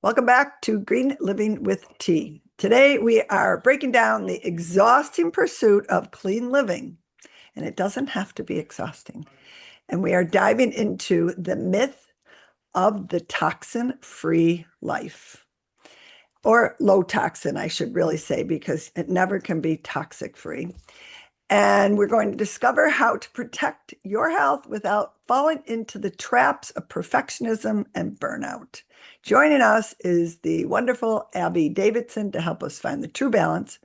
Welcome back to Green Living with Tea. Today we are breaking down the exhausting pursuit of clean living, and it doesn't have to be exhausting. And we are diving into the myth of the toxin-free life, or low toxin, I should really say, because it never can be toxic free. And we're going to discover how to protect your health without falling into the traps of perfectionism and burnout. Joining us is the wonderful Abbie Davidson to help us find the true balance.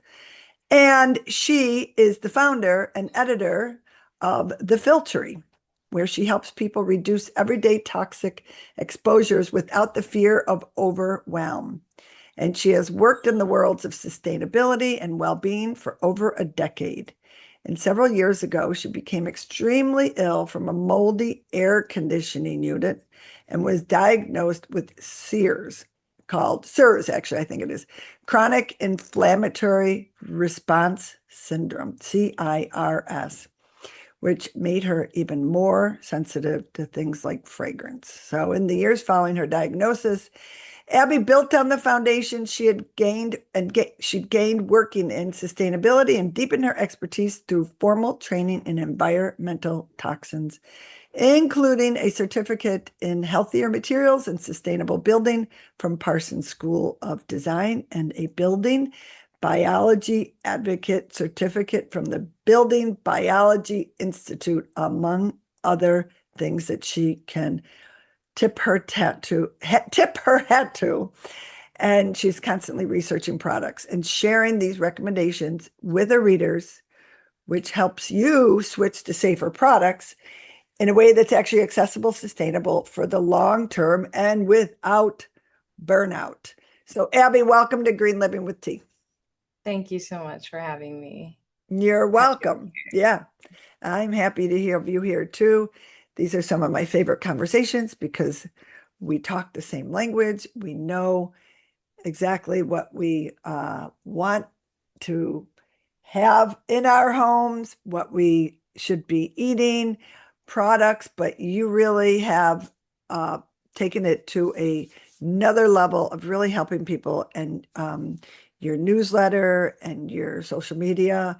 And she is the founder and editor of the Filtery, where she helps people reduce everyday toxic exposures without the fear of overwhelm. And she has worked in the worlds of sustainability and well-being for over a decade. And several years ago, she became extremely ill from a moldy air conditioning unit and was diagnosed with CIRS, actually, I think it is, Chronic Inflammatory Response Syndrome, CIRS, which made her even more sensitive to things like fragrance. So in the years following her diagnosis, Abbie built on the foundation she had gained working in sustainability and deepened her expertise through formal training in environmental toxins, including a certificate in healthier materials and sustainable building from Parsons School of Design and a building biology advocate certificate from the Building Biology Institute, among other things that she can tip her hat to. And she's constantly researching products and sharing these recommendations with her readers, which helps you switch to safer products in a way that's actually accessible, sustainable for the long term and without burnout. So Abbie, welcome to Green Living with Tea. Thank you so much for having me. You're welcome. Yeah, I'm happy to have you here too. These are some of my favorite conversations because we talk the same language. We know exactly what we want to have in our homes, what we should be eating, products, but you really have taken it to another level of really helping people, and your newsletter and your social media.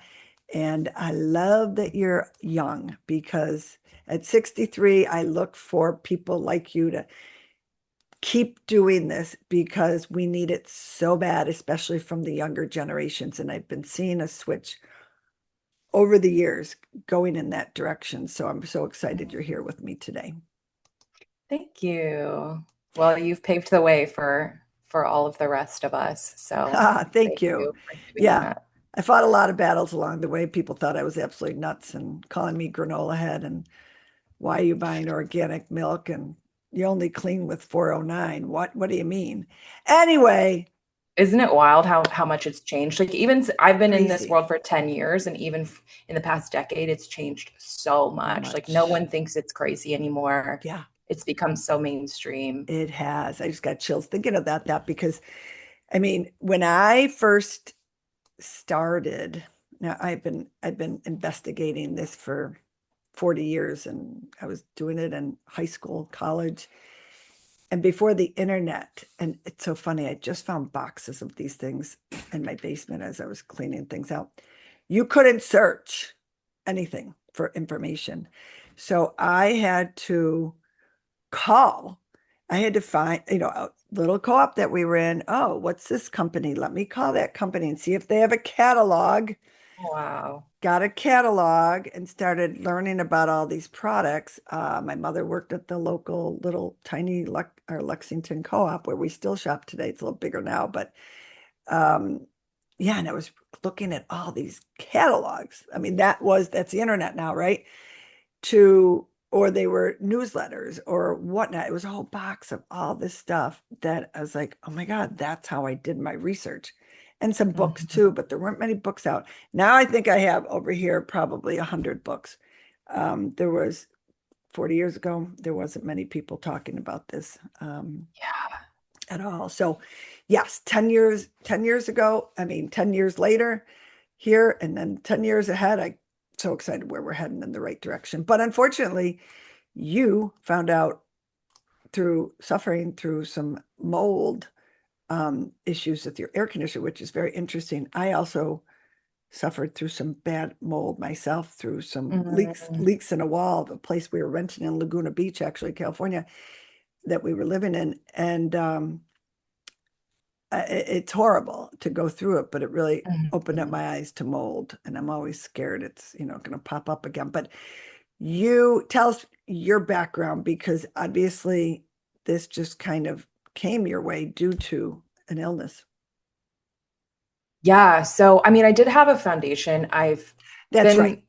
And I love that you're young, because at 63, I look for people like you to keep doing this because we need it so bad, especially from the younger generations. And I've been seeing a switch over the years going in that direction. So I'm so excited you're here with me today. Thank you. Well, you've paved the way for all of the rest of us. So Thank thank you. you for doing Yeah. that. I fought a lot of battles along the way. People thought I was absolutely nuts and calling me granola head and why are you buying organic milk and you only clean with 409. What do you mean? Anyway, Isn't it wild how much it's changed? Like I've been in this crazy. world for 10 years, and even in the past decade, it's changed so So much. Like no much. one thinks it's crazy anymore. Yeah, It's become so mainstream. it has. I just got chills thinking of that because I mean, when I first started, now I've been investigating this for 40 years, and I was doing it in high school, college, and before the internet. And it's so funny, I just found boxes of these things in my basement as I was cleaning things out. You couldn't search anything for information. So I had to call. I had to find, a little co-op that we were in. Oh, what's this company? Let me call that company and see if they have a catalog. Wow. Got a catalog and started learning about all these products. My mother worked at the local little tiny Lexington co-op where we still shop today. It's a little bigger now, but yeah, and I was looking at all these catalogs. I mean, that's the internet now, right? Or they were newsletters or whatnot. It was a whole box of all this stuff that I was like, oh my God, that's how I did my research. And some books Mhm. too, but there weren't many books out. Now I think I have over here probably 100 books. There was 40 years ago, there wasn't many people talking about this Yeah. at all. So yes, 10 years ago, I mean, 10 years later here, and then 10 years ahead, I'm so excited where we're heading in the right direction. But unfortunately, you found out through suffering through some mold issues with your air conditioner, which is very interesting. I also suffered through some bad mold myself, through some Mm, leaks in a wall, the place we were renting in Laguna Beach, actually, California, that we were living in. And it's horrible to go through it, but it really opened up mhm. my eyes to mold. And I'm always scared it's, going to pop up again. But you tell us your background, because obviously this just kind of came your way due to an illness. Yeah. So, I mean, I did have a foundation. That's right. Been,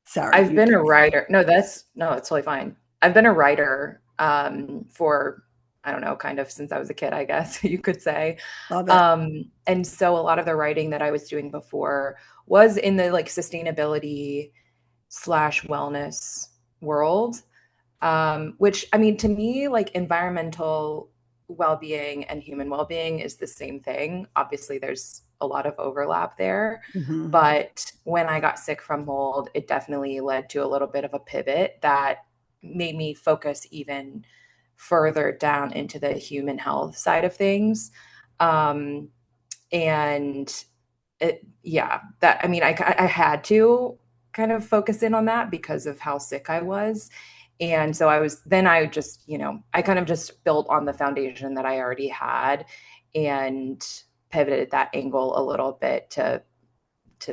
Sorry, I've you been did. a writer. No, it's totally fine. I've been a writer for, I don't know, kind of since I was a kid, I guess you could say. Love it. And so a lot of the writing that I was doing before was in the like sustainability slash wellness world. Which I mean, to me, like environmental well-being and human well-being is the same thing. Obviously, there's a lot of overlap there. Mhm. But when I got sick from mold, it definitely led to a little bit of a pivot that made me focus even further down into the human health side of things. Um, and yeah, that, I mean, I had to kind of focus in on that because of how sick I was. And so I just, I kind of just built on the foundation that I already had and pivoted that angle a little bit to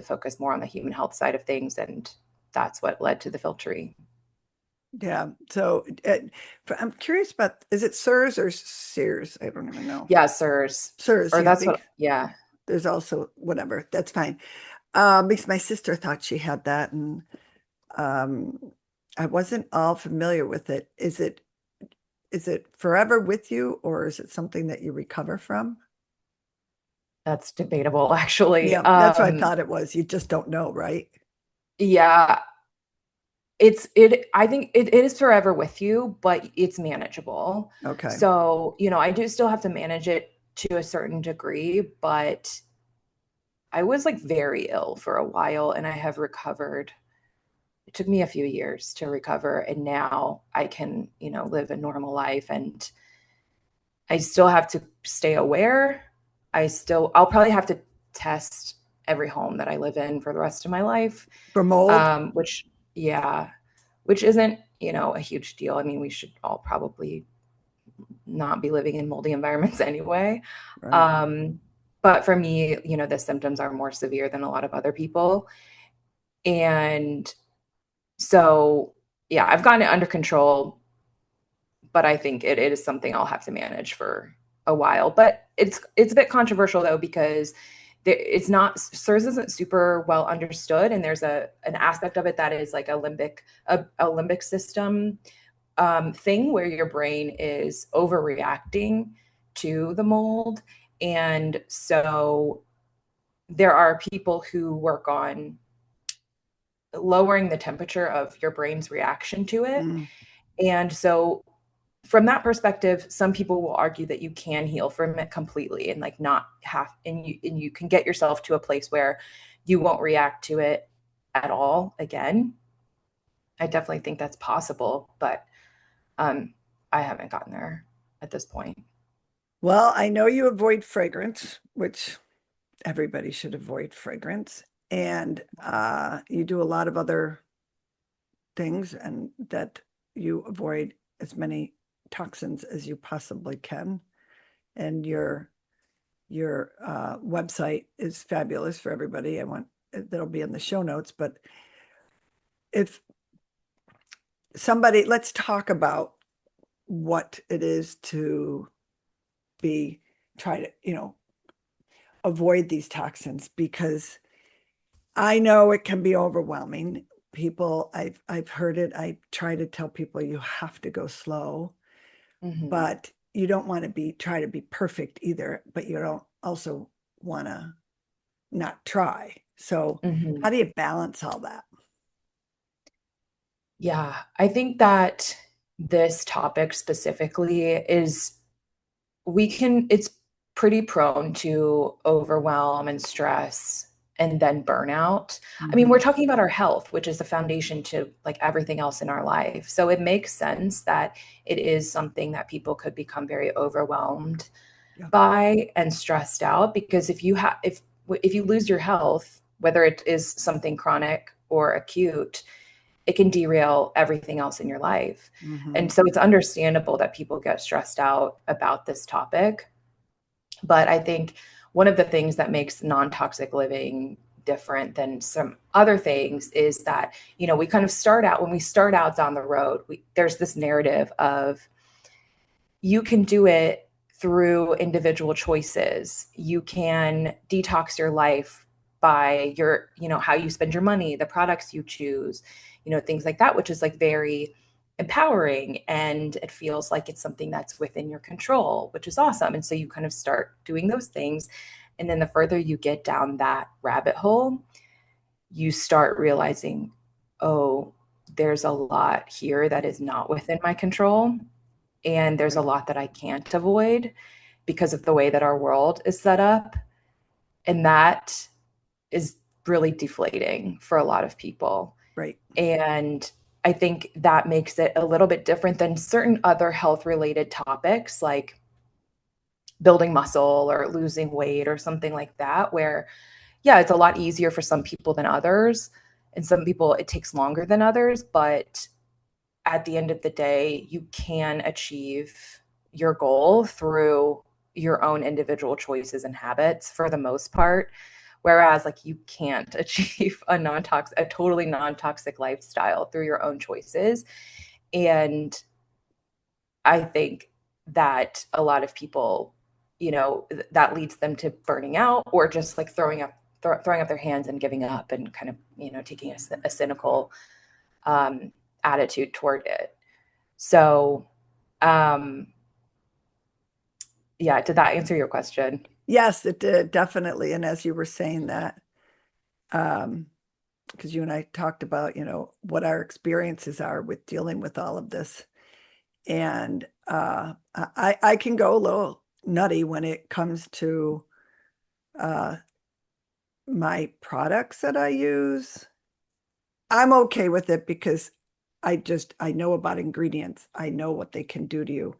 focus more on the human health side of things. And that's what led to the Filtery. Yeah. So I'm curious about, is it CIRS or CIRS? I don't even know. Yeah, CIRS. CIRS, Or yeah. that's what, yeah. There's also whatever. That's fine. Because my sister thought she had that, and um, I wasn't all familiar with it. Is it forever with you, or is it something that you recover from? That's debatable, actually. Yeah, that's what I thought it was. You just don't know, right? Yeah, I think it is forever with you, but it's manageable. Okay. So, I do still have to manage it to a certain degree, but I was like very ill for a while and I have recovered. It took me a few years to recover, and now I can, live a normal life. And I still have to stay aware. I'll probably have to test every home that I live in for the rest of my life. For mold, Which, yeah, which isn't, a huge deal. I mean, we should all probably not be living in moldy environments anyway. right? Um, but for me, the symptoms are more severe than a lot of other people. And so, yeah, I've gotten it under control, but I think it is something I'll have to manage for a while. But it's a bit controversial though, because it's not, CIRS isn't super well understood, and there's an aspect of it that is like a limbic system thing where your brain is overreacting to the mold. And so there are people who work on lowering the temperature of your brain's reaction to it. Mm. And so from that perspective, some people will argue that you can heal from it completely and like not have, and you can get yourself to a place where you won't react to it at all again. I definitely think that's possible, but um, I haven't gotten there at this point. Well, I know you avoid fragrance, which everybody should avoid fragrance, and you do a lot of other things, and that you avoid as many toxins as you possibly can. And your website is fabulous for everybody. I want that'll be in the show notes. But if somebody, let's talk about what it is to be try to avoid these toxins, because I know it can be overwhelming. People, I've heard it. I try to tell people you have to go slow, Mm-hmm. but you don't want to try to be perfect either, but you don't also want to not try. So Mm-hmm. how do you balance all that? Yeah, I think that this topic specifically it's pretty prone to overwhelm and stress and then burnout. I mean, we're Mhm. talking about our health, which is the foundation to like everything else in our life. So it makes sense that it is something that people could become very overwhelmed. Yeah. by and stressed out, because if you lose your health, whether it is something chronic or acute, it can derail everything else in your life. Hmm. And so it's understandable that people get stressed out about this topic. But I think one of the things that makes non-toxic living different than some other things is that, we kind of start out, when we start out down the road, there's this narrative of, you can do it through individual choices. You can detox your life by how you spend your money, the products you choose, things like that, which is like very empowering. And it feels like it's something that's within your control, which is awesome. And so you kind of start doing those things. And then the further you get down that rabbit hole, you start realizing, oh, there's a lot here that is not within my control. And there's a Right. lot that I can't avoid because of the way that our world is set up. And that is really deflating for a lot of people. Right. And I think that makes it a little bit different than certain other health related topics like building muscle or losing weight or something like that, where, yeah, it's a lot easier for some people than others. And some people, it takes longer than others. But at the end of the day, you can achieve your goal through your own individual choices and habits for the most part. Whereas, like, you can't achieve a totally non-toxic lifestyle through your own choices. And I think that a lot of people, that leads them to burning out or just like throwing up their hands and giving up and kind of, taking a cynical um, attitude toward it. So, um, yeah, did that answer your question? Yes, it did, definitely. And as you were saying that, um, because you and I talked about, what our experiences are with dealing with all of this. And I can go a little nutty when it comes to uh, my products that I use. I'm okay with it because I know about ingredients. I know what they can do to you.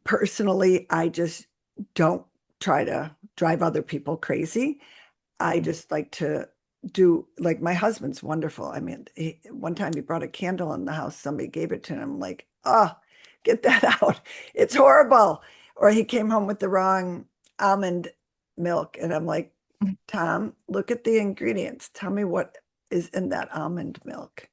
Personally, I just don't try to drive other people crazy. I Mm. just like to do, like, my husband's wonderful. I mean, one time he brought a candle in the house. Somebody gave it to him. I'm like, oh, get that out. It's horrible. Or he came home with the wrong almond milk. And I'm like, Tom, look at the ingredients. Tell me what is in that almond milk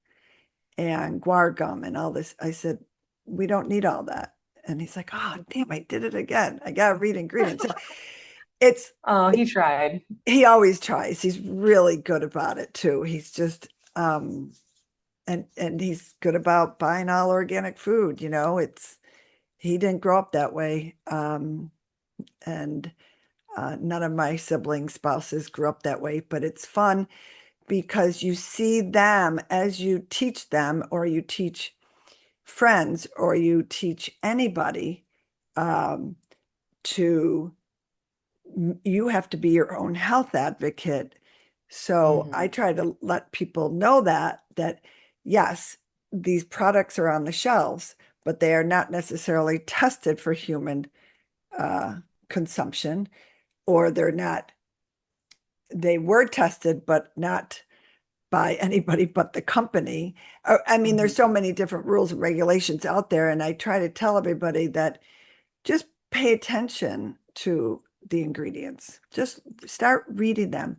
and guar gum and all this. I said, we don't need all that. And he's like, oh, damn, I did it again. I got to read ingredients. So it's, Oh, he tried. he always tries. He's really good about it too. He's just, and he's good about buying all organic food. He didn't grow up that way. And none of my siblings' spouses grew up that way, but it's fun because you see them as you teach them, or you teach friends, or you teach anybody, um, to you have to be your own health advocate. So I Hmm. try to let people know that yes, these products are on the shelves, but they are not necessarily tested for human uh, consumption, or they were tested, but not by anybody but the company. I mean, there's so Hmm. many different rules and regulations out there, and I try to tell everybody that just pay attention to the ingredients. Just start reading them.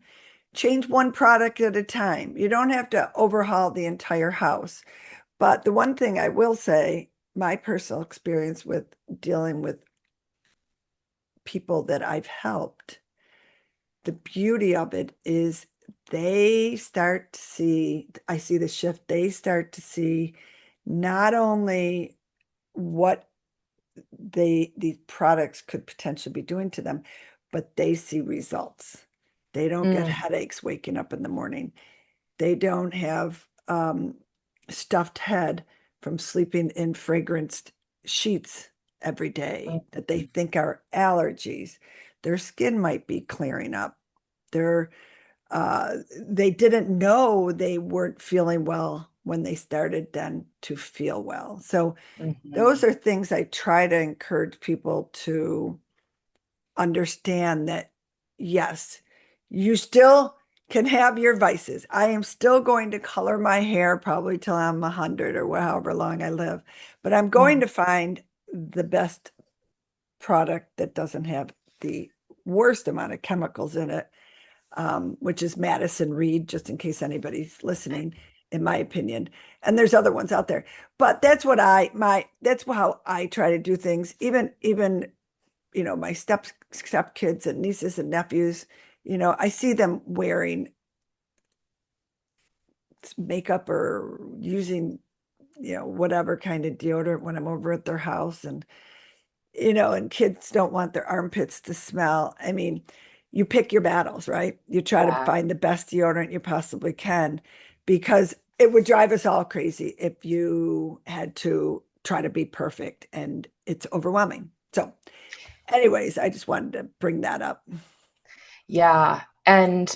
Change one product at a time. You don't have to overhaul the entire house. But the one thing I will say, my personal experience with dealing with people that I've helped, the beauty of it is they start to see, I see the shift, they start to see not only what these products could potentially be doing to them, but they see results. They don't get Mm. headaches waking up in the morning. They don't have stuffed head from sleeping in fragranced sheets every day that they think are allergies. Their skin might be clearing up. They're they didn't know they weren't feeling well when they started then to feel well. So those Mhm. are things I try to encourage people to understand, that yes, you still can have your vices. I am still going to color my hair probably till I'm 100 or however long I live, but I'm going Mhm. to find the best product that doesn't have the worst amount of chemicals in it, which is Madison Reed, just in case anybody's listening, in my opinion. And there's other ones out there, but that's what that's how I try to do things. Even my step kids and nieces and nephews, I see them wearing makeup or using, whatever kind of deodorant when I'm over at their house. And kids don't want their armpits to smell. I mean, you pick your battles, right? You try to Yeah. find the best deodorant you possibly can, because it would drive us all crazy if you had to try to be perfect, and it's overwhelming. So, anyways, I just wanted to bring that up. Yeah. And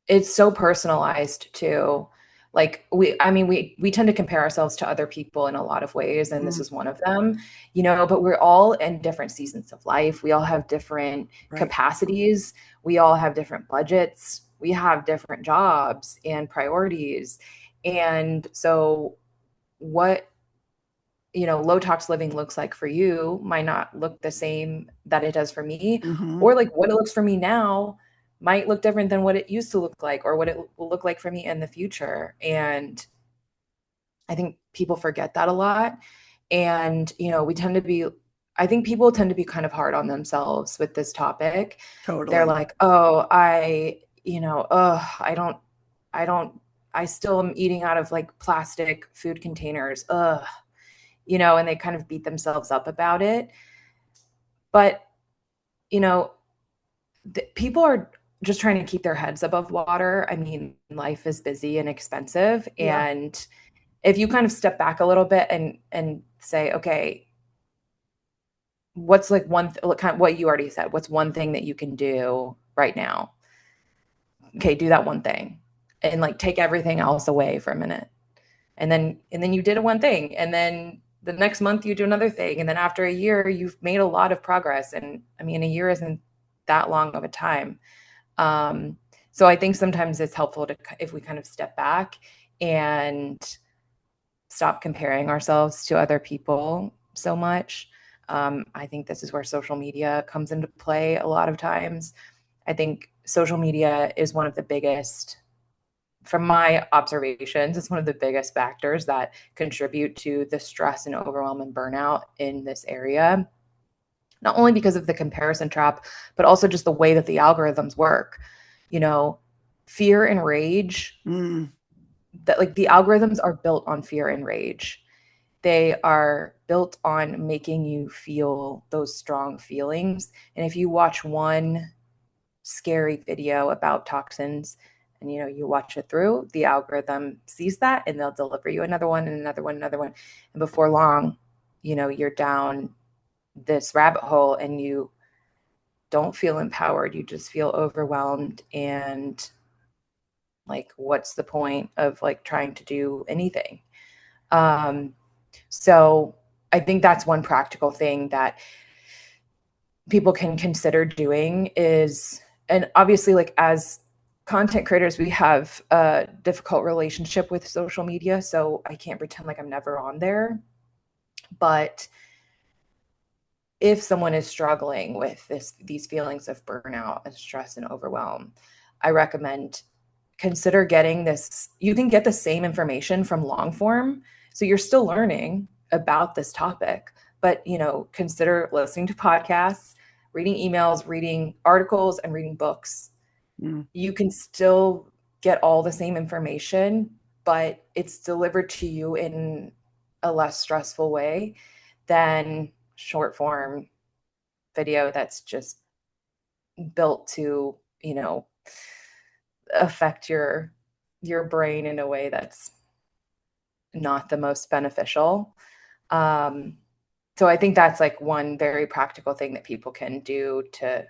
it's so personalized too. Like I mean, we tend to compare ourselves to other people in a lot of ways, and this Mm, is one of them, but we're all in different seasons of life. We all have different right. capacities. We all have different budgets. We have different jobs and priorities. And so what low tox living looks like for you might not look the same that it does for me, Hmm. or like what it looks for me now might look different than what it used to look like, or what it will look like for me in the future. And I think people forget that a lot. And we tend to be I think people tend to be kind of hard on themselves with this topic. They're Totally. like, oh, I don't I still am eating out of like plastic food containers, and they kind of beat themselves up about it. But, you know, people are just trying to keep their heads above water. I mean, life is busy and expensive. Yeah. And if you kind of step back a little bit and say, okay, what's like kind of what you already said, what's one thing that you can do right now? Okay, do that one thing, and like take everything else away for a minute. And then you did one thing, and then the next month you do another thing, and then after a year you've made a lot of progress. And I mean, a year isn't that long of a time. um, so I think sometimes it's helpful to, if we kind of step back and stop comparing ourselves to other people so much. I think this is where social media comes into play a lot of times. I think social media is one of the biggest, from my observations, it's one of the biggest factors that contribute to the stress and overwhelm and burnout in this area. Not only because of the comparison trap, but also just the way that the algorithms work. You know, fear and rage, Mm, that like the algorithms are built on fear and rage. They are built on making you feel those strong feelings. And if you watch one scary video about toxins, and you watch it through, the algorithm sees that and they'll deliver you another one and another one, another one. And before long, you're down this rabbit hole, and you don't feel empowered. You just feel overwhelmed. And like, what's the point of like trying to do anything? Um, so I think that's one practical thing that people can consider doing is, and obviously, like, as content creators, we have a difficult relationship with social media. So I can't pretend like I'm never on there. But if someone is struggling with these feelings of burnout and stress and overwhelm, I recommend consider getting this. You can get the same information from long form, so you're still learning about this topic, but consider listening to podcasts, reading emails, reading articles, and reading books. mm. You can still get all the same information, but it's delivered to you in a less stressful way than short form video that's just built to, affect your brain in a way that's not the most beneficial. Um, so I think that's like one very practical thing that people can do to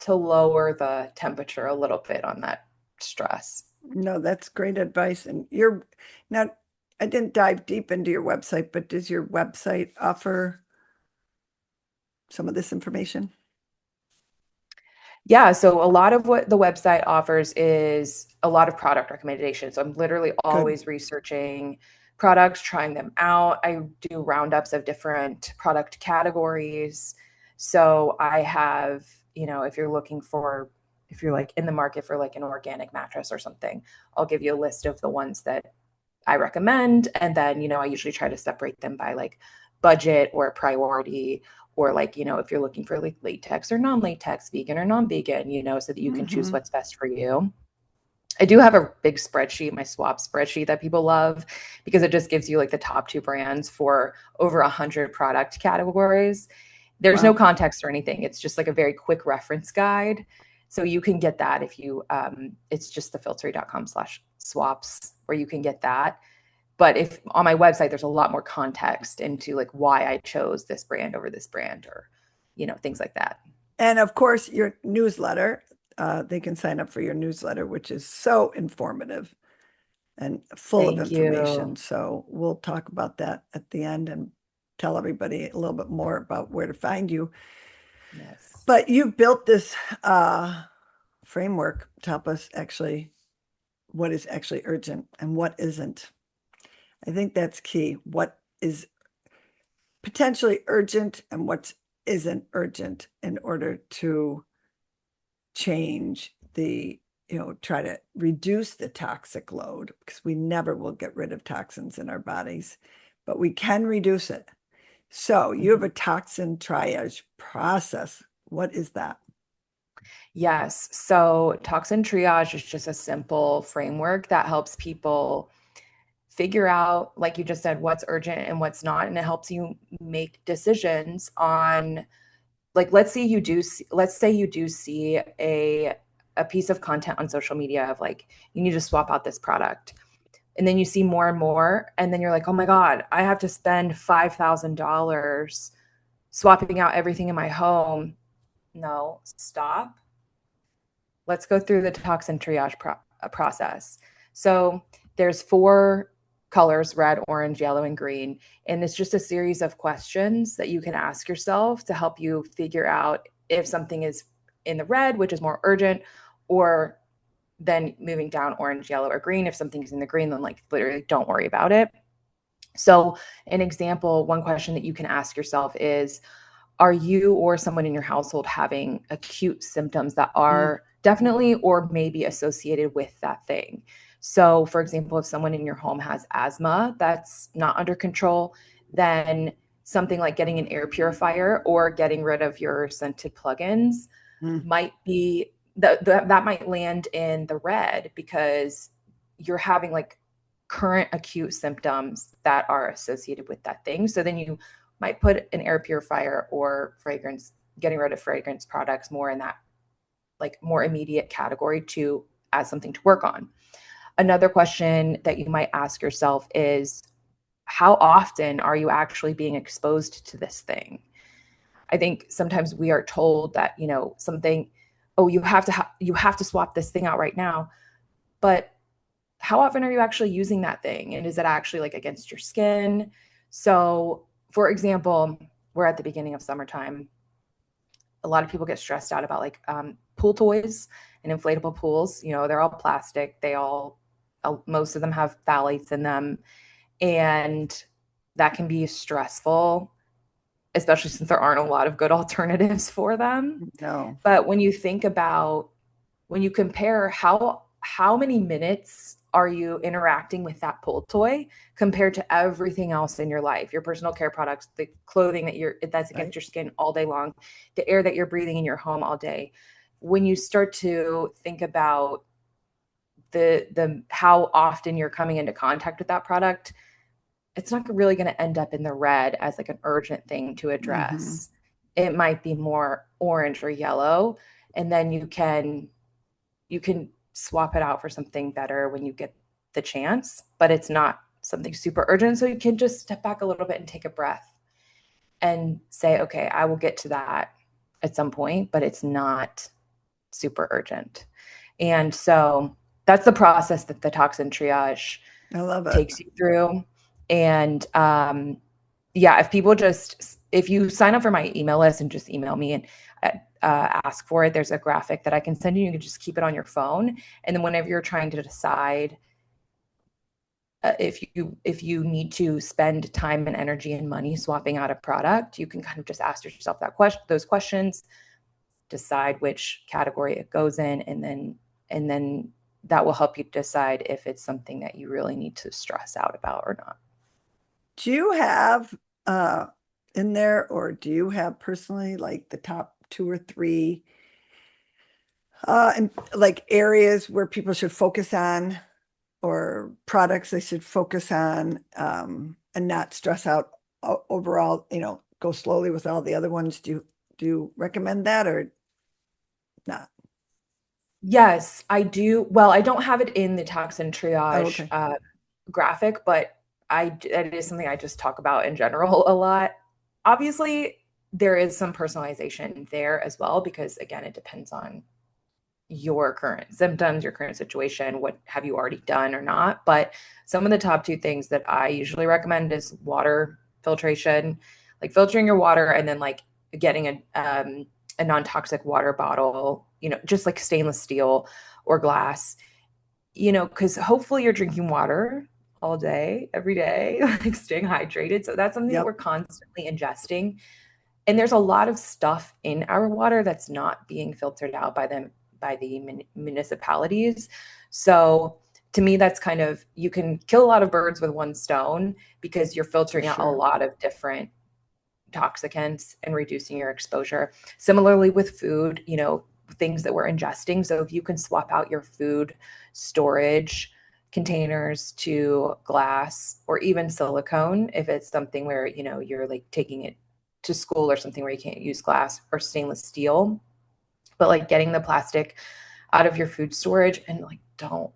lower the temperature a little bit on that stress. No, that's great advice. And you're now, I didn't dive deep into your website, but does your website offer some of this information? Yeah, so a lot of what the website offers is a lot of product recommendations. So I'm literally Good. always researching products, trying them out. I do roundups of different product categories. So I have, if you're looking for, if you're like in the market for like an organic mattress or something, I'll give you a list of the ones that I recommend. And then, I usually try to separate them by like budget or priority, or like, if you're looking for like latex or non-latex, vegan or non-vegan, so that you can choose Hmm. what's best for you. I do have a big spreadsheet, my swap spreadsheet that people love because it just gives you like the top two brands for over 100 product categories. There's no Wow. context or anything. It's just like a very quick reference guide. So you can get that if you, it's just the filtery.com/swaps where you can get that. But if on my website, there's a lot more context into like why I chose this brand over this brand, or, things like that. And of course, your newsletter, they can sign up for your newsletter, which is so informative and full of Thank you. information. So we'll talk about that at the end and tell everybody a little bit more about where to find you. Yes. But you've built this framework to help us actually what is actually urgent and what isn't. I think that's key. What is potentially urgent and what isn't urgent in order to change the, try to reduce the toxic load because we never will get rid of toxins in our bodies, but we can reduce it. So you have Mhm. a toxin triage process. What is that? Yes. So toxin triage is just a simple framework that helps people figure out, like you just said, what's urgent and what's not. And it helps you make decisions on, like, let's say you do see a piece of content on social media of like, you need to swap out this product. And then you see more and more. And then you're like, oh my God, I have to spend $5,000 swapping out everything in my home. No, stop. Let's go through the toxin triage process. So there's four colors: red, orange, yellow, and green. And it's just a series of questions that you can ask yourself to help you figure out if something is in the red, which is more urgent, or then moving down orange, yellow, or green. If something's in the green, then like literally don't worry about it. So, an example, one question that you can ask yourself is, are you or someone in your household having acute symptoms that Mm, are definitely or maybe associated with that thing? So, for example, if someone in your home has asthma that's not under control, then something like getting an air purifier or getting rid of your scented plugins mm, might be that might land in the red because you're having like current acute symptoms that are associated with that thing. So then you might put an air purifier or fragrance, getting rid of fragrance products more in that like more immediate category to as something to work on. Another question that you might ask yourself is, how often are you actually being exposed to this thing? I think sometimes we are told that, something, oh, you have to swap this thing out right now. But how often are you actually using that thing? And is it actually like against your skin? So, for example, we're at the beginning of summertime. A lot of people get stressed out about like pool toys and inflatable pools. They're all plastic. Most of them have phthalates in them. And that can be stressful, especially since there aren't a lot of good alternatives for them. no. But when you compare how many minutes are you interacting with that pull toy compared to everything else in your life, your personal care products, the clothing that's Right. against your skin all day long, the air that you're breathing in your home all day. When you start to think about the how often you're coming into contact with that product, it's not really going to end up in the red as like an urgent thing to Hmm. address. It might be more orange or yellow, and then you can swap it out for something better when you get the chance, but it's not something super urgent. So you can just step back a little bit and take a breath and say, okay, I will get to that at some point, but it's not super urgent. And so, that's the process that the toxin triage I love it. takes you through. And yeah, if you sign up for my email list and just email me and ask for it, there's a graphic that I can send you. You can just keep it on your phone. And then whenever you're trying to decide if you need to spend time and energy and money swapping out a product, you can kind of just ask yourself those questions, decide which category it goes in, and then that will help you decide if it's something that you really need to stress out about or not. Do you have uh in there, or do you have personally like the top two or three and like areas where people should focus on, or products they should focus on, and not stress out overall, go slowly with all the other ones? Do you recommend that or not? Yes, I do. Well, I don't have it in the toxin Oh, triage okay. graphic, but it is something I just talk about in general a lot. Obviously, there is some personalization there as well, because again, it depends on your current symptoms, your current situation, what have you already done or not. But some of the top two things that I usually recommend is water filtration, like filtering your water, and then like getting a non-toxic water bottle, just like stainless steel or glass, because hopefully you're drinking water all day, every day, like staying hydrated. So that's something that we're Yep. constantly ingesting. And there's a lot of stuff in our water that's not being filtered out by the municipalities. So to me, that's kind of, you can kill a lot of birds with one stone, because you're For filtering out a sure. lot of different toxicants and reducing your exposure. Similarly with food, things that we're ingesting. So if you can swap out your food storage containers to glass or even silicone, if it's something where, you're like taking it to school or something where you can't use glass, or stainless steel, but like getting the plastic out of your food storage, and like don't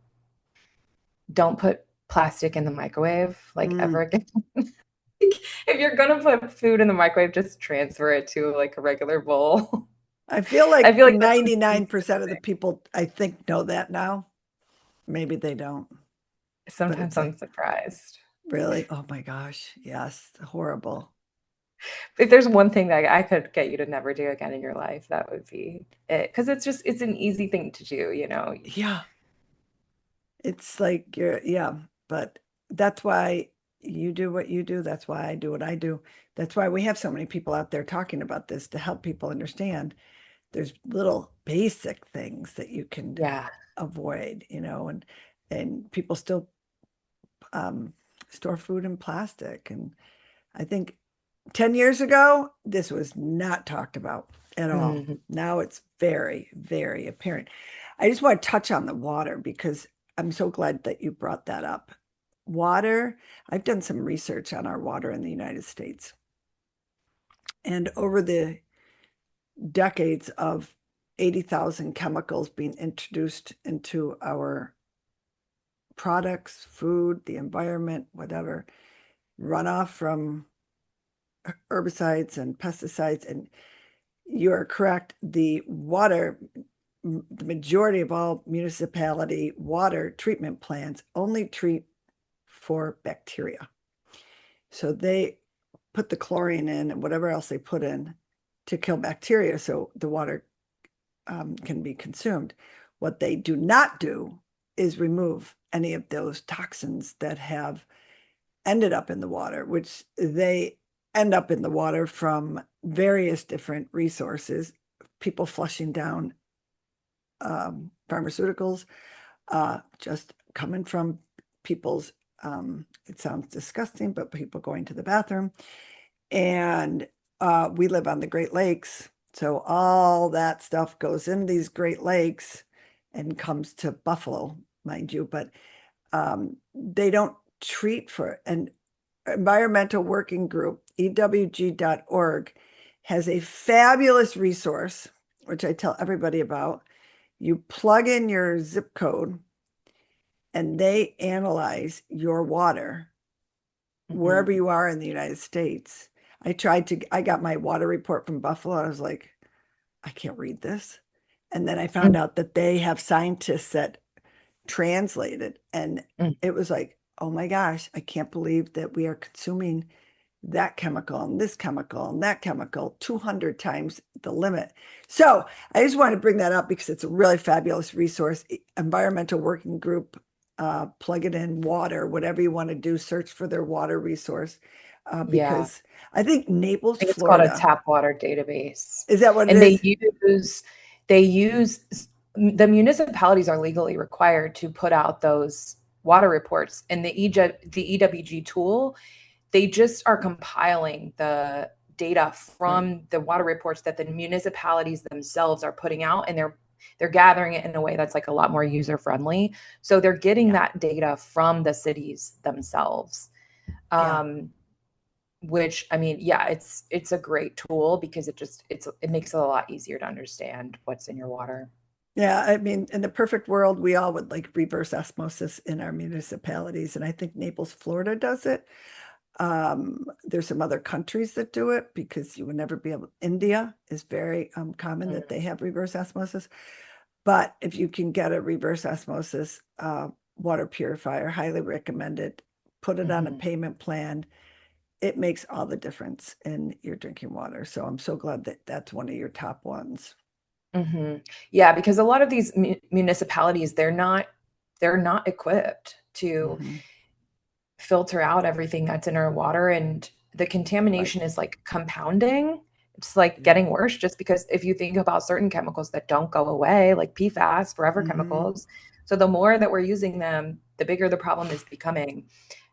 put plastic in the microwave like ever Mm. again. If you're gonna put food in the microwave, just transfer it to like a regular bowl. I feel I like feel like that's the 99% easiest of the thing. people I think know that now. Maybe they don't, but Sometimes it's like, I'm surprised. really? Oh my gosh. Yes. Horrible. If there's one thing that I could get you to never do again in your life, that would be it. Because it's an easy thing to do. Yeah. It's like yeah, but that's why you do what you do. That's why I do what I do. That's why we have so many people out there talking about this to help people understand there's little basic things that you can Yeah. avoid, and people still um, store food in plastic. And I think 10 years ago, this was not talked about at all. Mhm. Now it's very, very apparent. I just want to touch on the water because I'm so glad that you brought that up. Water, I've done some research on our water in the United States. And over the decades of 80,000 chemicals being introduced into our products, food, the environment, whatever, runoff from herbicides and pesticides. And you are correct. The water, the majority of all municipality water treatment plants only treat for bacteria. So they put the chlorine in and whatever else they put in to kill bacteria so the water can be consumed. What they do not do is remove any of those toxins that have ended up in the water, which they end up in the water from various different resources, people flushing down pharmaceuticals, just coming from people's, it sounds disgusting, but people going to the bathroom. And we live on the Great Lakes. So all that stuff goes in these Great Lakes and comes to Buffalo, mind you, but they don't treat for it. And Environmental Working Group, ewg.org, has a fabulous resource, which I tell everybody about. You plug in your zip code and they analyze your water wherever Mhm. you are in the United States. I got my water report from Buffalo. I was like, I can't read this. And then I found out that they have scientists that translated. And Mm. it was like, oh my gosh, I can't believe that we are consuming that chemical and this chemical and that chemical 200 times the limit. So I just want to bring that up because it's a really fabulous resource. Environmental Working Group, plug it in, water, whatever you want to do, search for their water resource. Yeah. Because I think Naples, I think it's called a Florida, tap water database. is that what it And is? they use the municipalities are legally required to put out those water reports. And the EWG tool, they just are compiling the data Right. from the water reports that the municipalities themselves are putting out, and they're gathering it in a way that's like a lot more user friendly. So they're getting Yeah. that data from the cities themselves. Yeah. Which, I mean, yeah, it's a great tool because it makes it a lot easier to understand what's in your water. Yeah, I mean, in the perfect world, we all would like reverse osmosis in our municipalities, and I think Naples, Florida does it. There's some other countries that do it because you would never be able. India is very common that they have reverse osmosis. But if you can get a reverse osmosis water purifier, highly recommended. Put it on a Mm-hmm. payment plan. It makes all the difference in your drinking water. So I'm so glad that that's one of your top ones. Mm-hmm. Yeah, because a lot of these municipalities, they're not equipped to Mhm. filter out everything that's in our water, and the Right. contamination is like compounding. It's like Yeah. getting worse just because if you think about certain chemicals that don't go away, like PFAS, forever Hmm. chemicals. So the more that we're using them, the bigger the problem is becoming.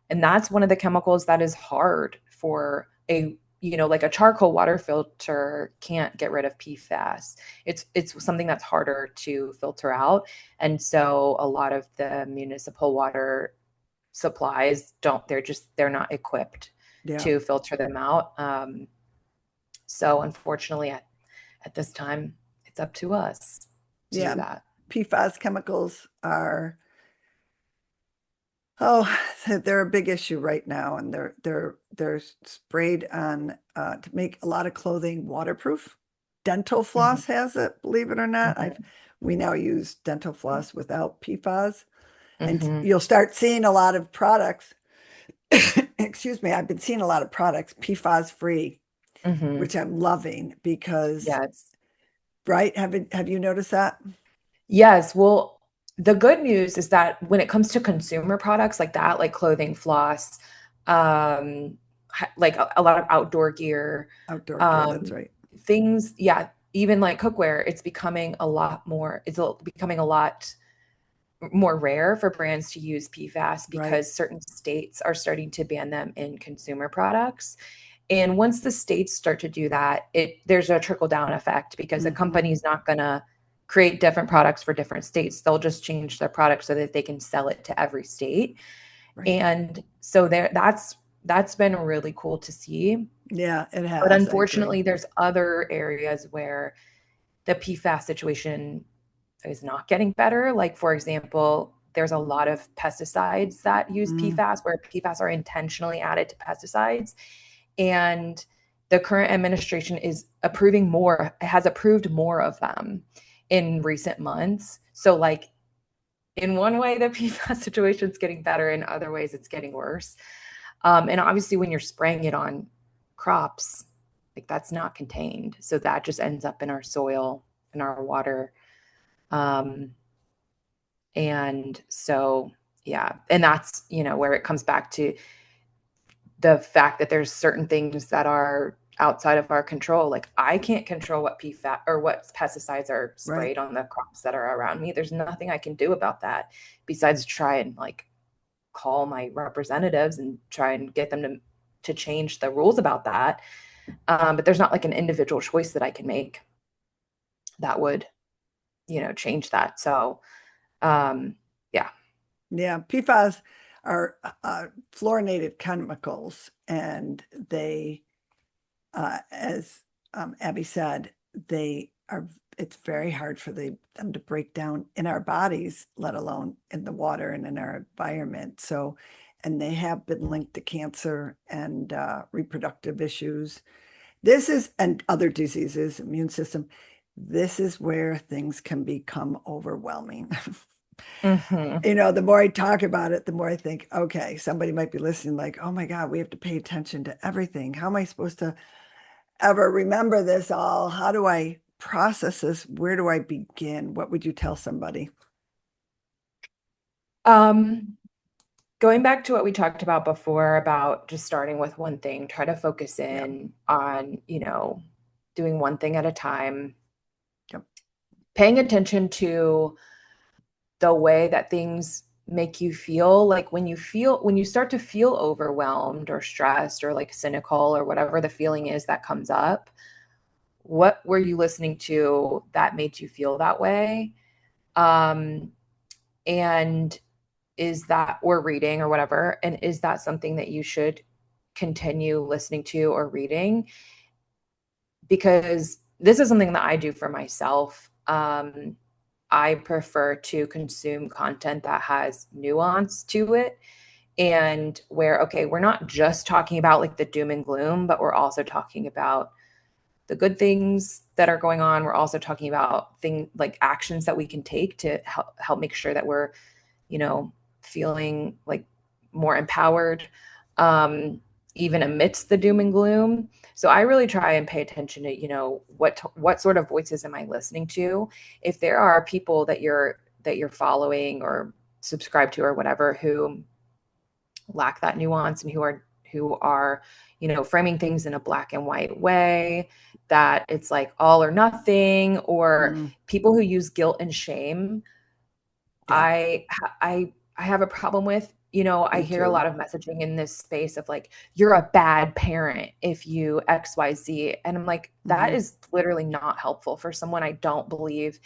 And that's one of the chemicals that is hard for like a charcoal water filter can't get rid of PFAS. It's something that's harder to filter out. And so a lot of the municipal water supplies they're not equipped Yeah. to filter them out. So unfortunately at this time, it's up to us to do Yeah. that. PFAS chemicals are, oh, they're a big issue right now, and they're sprayed on to make a lot of clothing waterproof. Dental Mhm, floss has it, believe it or not. I've mhm, We now use dental floss without PFAS, and mhm, you'll start seeing a lot of products. Excuse me, I've been seeing a lot of products PFAS free, mhm. which I'm loving because, Yes. right? Have you noticed that? Yes. Well, the good news is that when it comes to consumer products like that, like clothing, floss, like a lot of outdoor gear, Outdoor gear, that's um, right. things, yeah, even like cookware, becoming a lot more rare for brands to use PFAS Right. because certain states are starting to ban them in consumer products. And once the states start to do that, there's a trickle down effect because a Hmm. company is not going to create different products for different states. They'll just change their product so that they can sell it to every state. Right. And so that's been really cool to see. Yeah, it But has. I agree. unfortunately, there's other areas where the PFAS situation is not getting better. Like, for example, there's a lot of pesticides that use Mm, PFAS where PFAS are intentionally added to pesticides. And the current administration has approved more of them in recent months. So, like, in one way, the PFAS situation is getting better. In other ways, it's getting worse. And obviously, when you're spraying it on crops, like that's not contained. So that just ends up in our soil, in our water. Um, and so, yeah, and that's, where it comes back to the fact that there's certain things that are outside of our control. Like I can't control what PFAS or what pesticides are right. sprayed on the crops that are around me. There's nothing I can do about that besides try and like call my representatives and try and get them to change the rules about that. But there's not like an individual choice that I can make that would, change that. So, yeah. Yeah. PFAS are fluorinated chemicals, and as Abbie said, they are. It's very hard for them to break down in our bodies, let alone in the water and in our environment. So, and they have been linked to cancer and reproductive issues. And other diseases, immune system. This is where things can become overwhelming. Hmm. The more I talk about it, the more I think, okay, somebody might be listening, like, oh my God, we have to pay attention to everything. How am I supposed to ever remember this all? How do I process this? Where do I begin? What would you tell somebody? Um, Going back to what we talked about before about just starting with one thing, try to focus Yeah. in on, doing one thing at a time, Yep. paying attention to the way that things make you feel. Like when you start to feel overwhelmed or stressed or like cynical or whatever the feeling is that comes up, what were you listening to that made you feel that way? Um, and is that, or reading or whatever, and is that something that you should continue listening to or reading? Because this is something that I do for myself. I prefer to consume content that has nuance to it, and where, okay, we're not just talking about like the doom and gloom, but we're also talking about the good things that are going on. We're also talking about things like actions that we can take to help make sure that we're, you know, feeling like more empowered, um, even amidst the doom and gloom. So I really try and pay attention to, what sort of voices am I listening to? If there are people that you're following or subscribe to or whatever who lack that nuance and who are framing things in a black and white way, that it's like all or nothing, or Mm, people who use guilt and shame, yeah, I have a problem with. I me hear a too. lot of messaging in this space of like, you're a bad parent if you XYZ. And I'm like, that Hmm. is literally not helpful for someone. I don't believe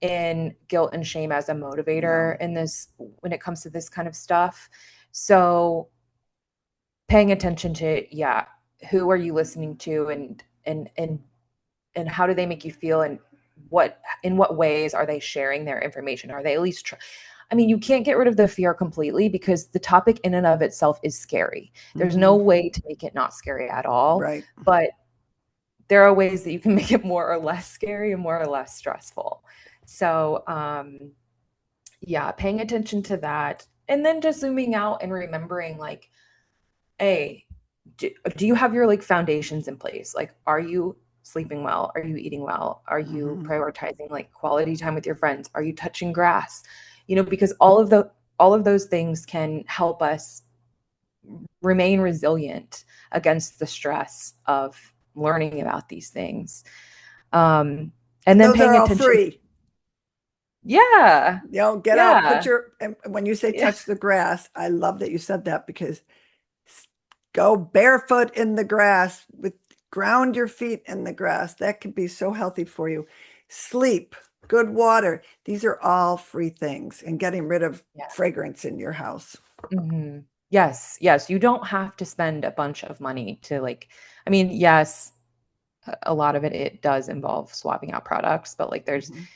in guilt and shame as a No. motivator in this when it comes to this kind of stuff. So paying attention to, yeah, who are you listening to, and how do they make you feel, and in what ways are they sharing their information? Are they at least I mean, you can't get rid of the fear completely because the topic in and of itself is scary. There's no Hmm. way to make it not scary at all, Right. but there are ways that you can make it more or less scary and more or less stressful. So, yeah, paying attention to that, and then just zooming out and remembering, like, hey, do you have your like foundations in place? Like, are you sleeping well? Are you eating well? Are you Hmm. prioritizing like quality time with your friends? Are you touching grass? Because all of those things can help us remain resilient against the stress of learning about these things. Um, and And then those are paying all attention. free. Yeah. Get out, Yeah. and when you say Yeah. touch the grass, I love that you said that because go barefoot in the grass ground your feet in the grass. That can be so healthy for you. Sleep, good water. These are all free things, and getting rid of Yeah. fragrance in your house. Hmm. Yes. Yes. You don't have to spend a bunch of money to like, I mean, yes, a lot of it does involve swapping out products, but like Mhm.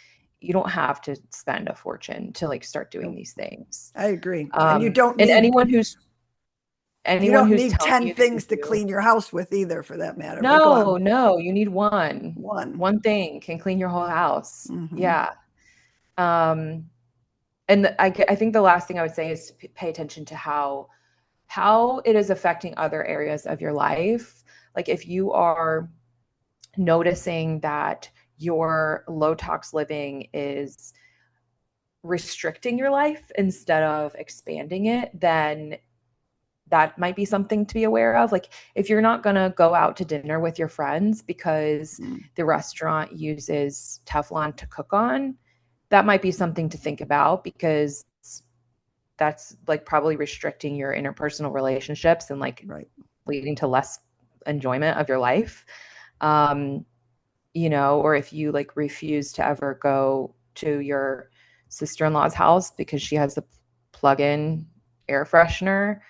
you don't have to spend a fortune to like start doing Nope, these things. I agree. And And you anyone don't who's need telling 10 you that you things to do, clean your house with either, for that matter. But go on. no, no, you need one. One. One thing can clean your whole house. Hmm. Yeah. Um, and I think the last thing I would say is to pay attention to how it is affecting other areas of your life. Like if you are noticing that your low tox living is restricting your life instead of expanding it, then that might be something to be aware of. Like if you're not going to go out to dinner with your friends because the restaurant uses Teflon to cook on, that might be something to think about, because that's like probably restricting your interpersonal relationships and like Right. leading to less enjoyment of your life. Um, or if you like refuse to ever go to your sister-in-law's house because she has a plug-in air freshener,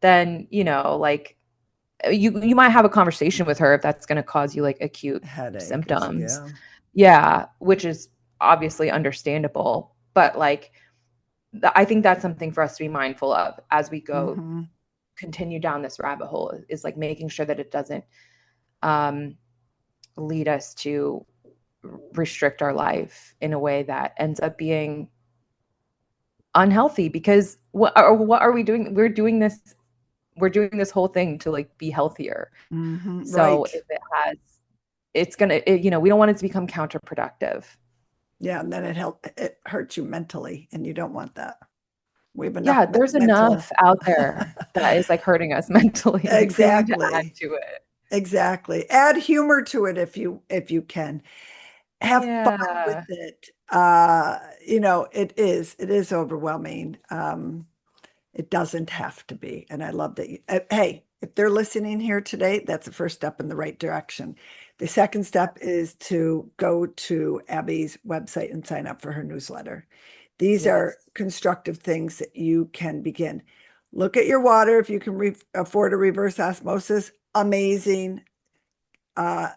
then, like you might have a conversation with her if that's going to cause you like acute Headache. symptoms. Yeah. Yeah, which is obviously understandable, but like I think that's something for us to be mindful of as we go Hmm. continue down this rabbit hole, is like making sure that it doesn't um, lead us to restrict our life in a way that ends up being unhealthy because what are we doing? We're doing this whole thing to like be healthier. So Right. if it has, it's gonna, we don't want it to become counterproductive. Yeah, and then it hurts you mentally, and you don't want that. We have enough Yeah, there's mental. enough out there that is like hurting us mentally. Like we need to add Exactly. to it. Exactly. Add humor to it if you can. Have fun with Yeah. it. It is overwhelming. It doesn't have to be. And I love that hey, if they're listening here today, that's the first step in the right direction. The second step is to go to Abbie's website and sign up for her newsletter. These are Yes. constructive things that you can begin. Look at your water. If you can afford a reverse osmosis, amazing. Uh,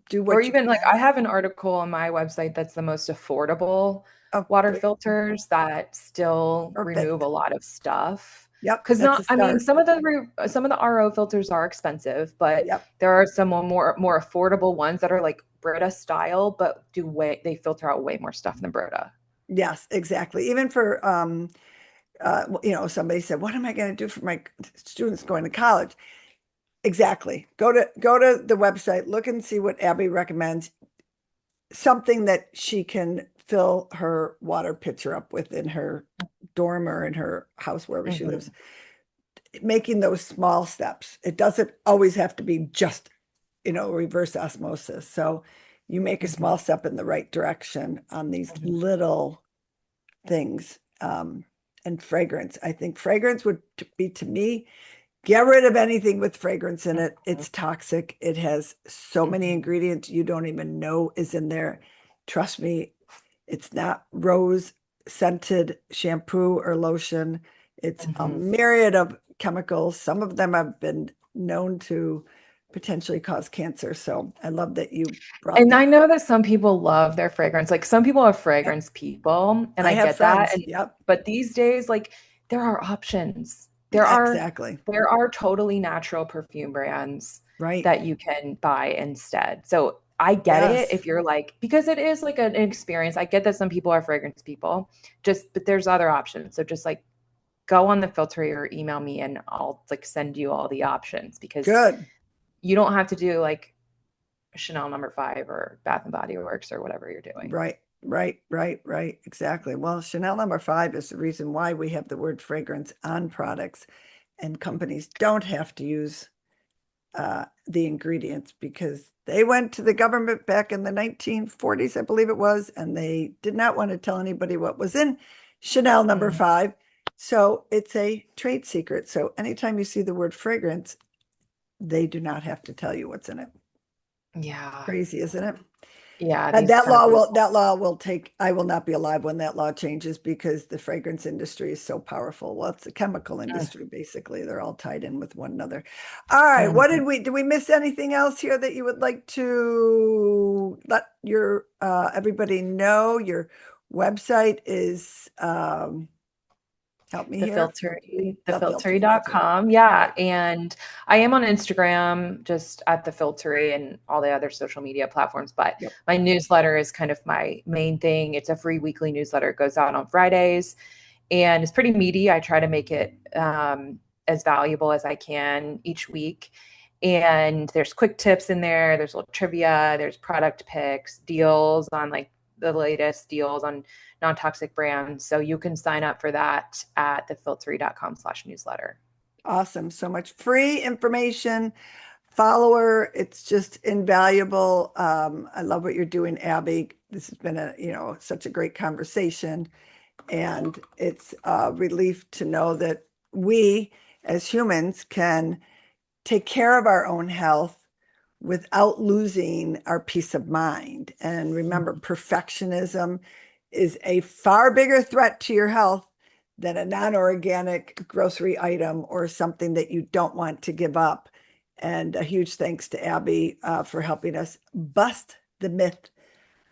do Or what you even like can. I have an article on my website that's the most affordable Oh, water great. filters that still remove a Perfect. lot of stuff. Yep, Because that's not, a I mean, start. some of the RO filters are expensive, but Yep. there are some more affordable ones that are like Brita style, but they filter out way more stuff than Brita. Yes, exactly. Even for somebody said, "What am I going to do for my students going to college?" Exactly. Go to the website, look and see what Abbie recommends. Something that she can fill her water pitcher up with in her dorm or in her house, wherever she lives. Mhm. Making those small steps. It doesn't always have to be just, reverse osmosis. So you make a Mhm. small step in the right direction on these Mhm. little things. And fragrance. I think fragrance would be, to me, get rid of anything with fragrance in it. Mhm. It's toxic. It has so many Mhm. ingredients you don't even know is in there. Trust me, it's not rose scented shampoo or lotion. It's a Mhm. myriad of chemicals. Some of them have been known to potentially cause cancer. So I love that you brought And I that. know that some people love their fragrance. Like some people are Yep. fragrance people, and I I have get that. friends. And Yep. but these days, like there are options. There Yeah, are exactly. there are totally natural perfume brands Right. that you can buy instead. So I get it Yes. if you're like, because it is like an experience. I get that some people are fragrance people, but there's other options. So just like go on the Filtery or email me and I'll like send you all the options because Good. you don't have to do like Chanel No. 5 or Bath and Body Works or whatever you're doing. Right. Right. Right. Right. Exactly. Well, Chanel No. 5 is the reason why we have the word fragrance on products, and companies don't have to use the ingredients because they went to the government back in the 1940s, I believe it was, and they did not want to tell anybody what was in Chanel number Mm, 5. So it's a trade secret. So anytime you see the word fragrance, they do not have to tell you what's in it. yeah. Crazy, isn't it? Yeah, And these chemicals. that law will take, I will not be alive when that law changes because the fragrance industry is so powerful. Well, it's the chemical Mm, industry, basically. They're all tied in with one another. All right. mhm. Did we miss anything else here that you would like to let your everybody know? Your website is help me The here. Filtery, The Filtery. That's right. thefiltery.com. Yeah. Right. And I am on Instagram, just at the Filtery and all the other social media platforms. But Yep. my newsletter is kind of my main thing. It's a free weekly newsletter. It goes out on Fridays and it's pretty meaty. I try to make it as valuable as I can each week. And there's quick tips in there. There's a little trivia. There's product picks, deals on like the latest deals on non-toxic brands. So you can sign up for that at thefiltery.com/newsletter. Awesome. So much free information. Follower. It's just invaluable. I love what you're doing, Abbie. This has been such a great conversation. And it's a relief to know that we as humans can take care of our own health without losing our peace of mind. And remember, Mhm. perfectionism is a far bigger threat to your health than a non-organic grocery item or something that you don't want to give up. And a huge thanks to Abbie for helping us bust the myth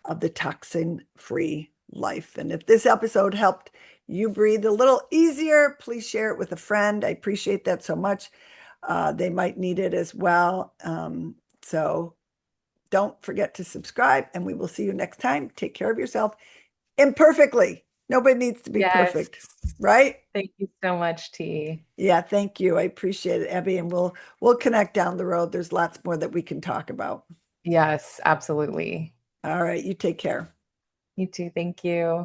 of the toxin-free life. And if this episode helped you breathe a little easier, please share it with a friend. I appreciate that so much. They might need it as well. So don't forget to subscribe, and we will see you next time. Take care of yourself imperfectly. Nobody needs to be Yes. perfect, right? Thank you so much, T. Yeah, thank you. I appreciate it, Abbie, and we'll connect down the road. There's lots more that we can talk about. Yes, absolutely. All right, you take care. You too. Thank you.